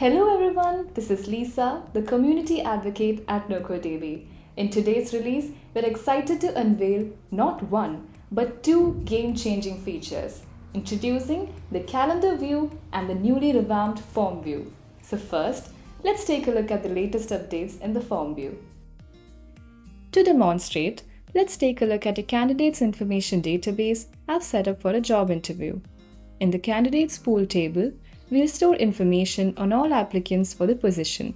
Hello everyone, this is Lisa, the community advocate at NocoDB. In today's release, we're excited to unveil not one, but two game-changing features, introducing the calendar view and the newly revamped form view. So first, let's take a look at the latest updates in the form view. To demonstrate, let's take a look at a candidate's information database I've set up for a job interview. In the candidates pool table, we'll store information on all applicants for the position.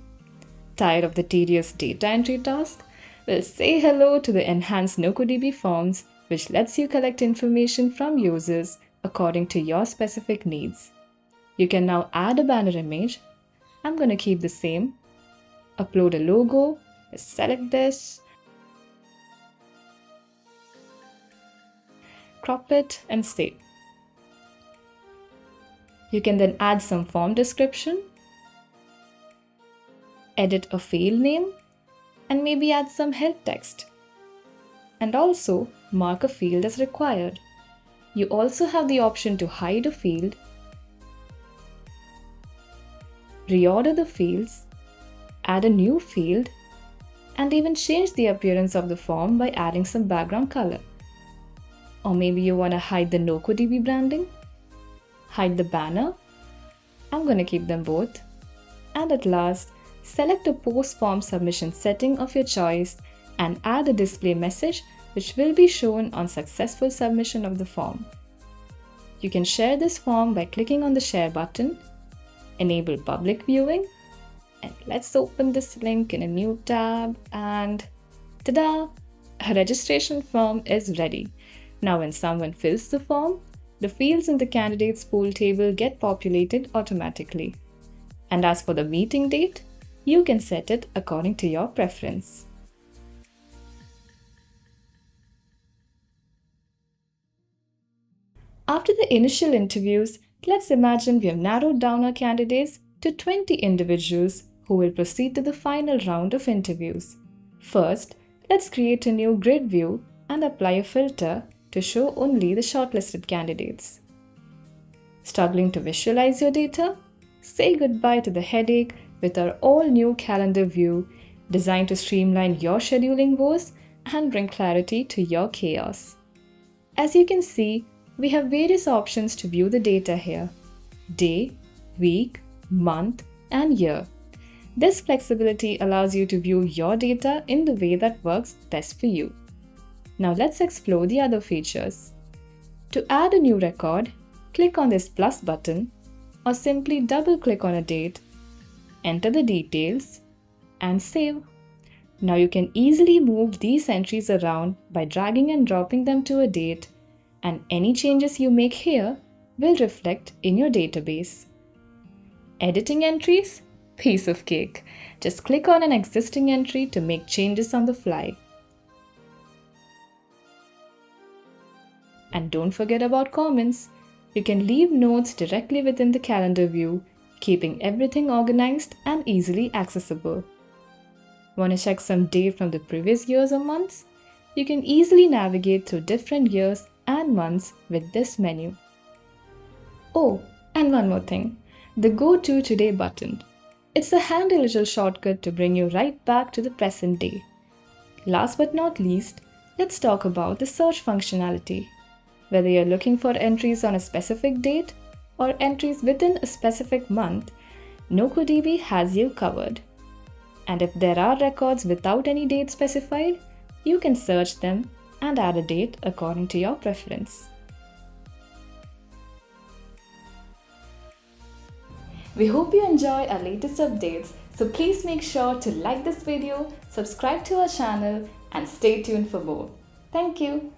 Tired of the tedious data entry task? We'll say hello to the enhanced NocoDB forms, which lets you collect information from users according to your specific needs. You can now add a banner image. I'm going to keep the same. Upload a logo. Select this. Crop it and save. You can then add some form description, edit a field name, and maybe add some help text. And also mark a field as required. You also have the option to hide a field, reorder the fields, add a new field, and even change the appearance of the form by adding some background color. Or maybe you want to hide the NocoDB branding. Hide the banner. I'm going to keep them both. And at last, select a post form submission setting of your choice and add a display message which will be shown on successful submission of the form. You can share this form by clicking on the share button, enable public viewing, and let's open this link in a new tab and ta-da! A registration form is ready. Now when someone fills the form, the fields in the candidates pool table get populated automatically. And as for the meeting date, you can set it according to your preference. After the initial interviews, let's imagine we have narrowed down our candidates to 20 individuals who will proceed to the final round of interviews. First, let's create a new grid view and apply a filter to show only the shortlisted candidates. Struggling to visualize your data? Say goodbye to the headache with our all-new calendar view designed to streamline your scheduling woes and bring clarity to your chaos. As you can see, we have various options to view the data here: day, week, month, and year. This flexibility allows you to view your data in the way that works best for you. Now let's explore the other features. To add a new record, click on this plus button or simply double-click on a date, enter the details, and save. Now you can easily move these entries around by dragging and dropping them to a date, and any changes you make here will reflect in your database. Editing entries? Piece of cake. Just click on an existing entry to make changes on the fly. And don't forget about comments. You can leave notes directly within the calendar view, keeping everything organized and easily accessible. Want to check some data from the previous years or months? You can easily navigate through different years and months with this menu. Oh, and one more thing, the Go To Today button. It's a handy little shortcut to bring you right back to the present day. Last but not least, let's talk about the search functionality. Whether you're looking for entries on a specific date or entries within a specific month, NocoDB has you covered. And if there are records without any date specified, you can search them and add a date according to your preference. We hope you enjoy our latest updates, so please make sure to like this video, subscribe to our channel, and stay tuned for more. Thank you.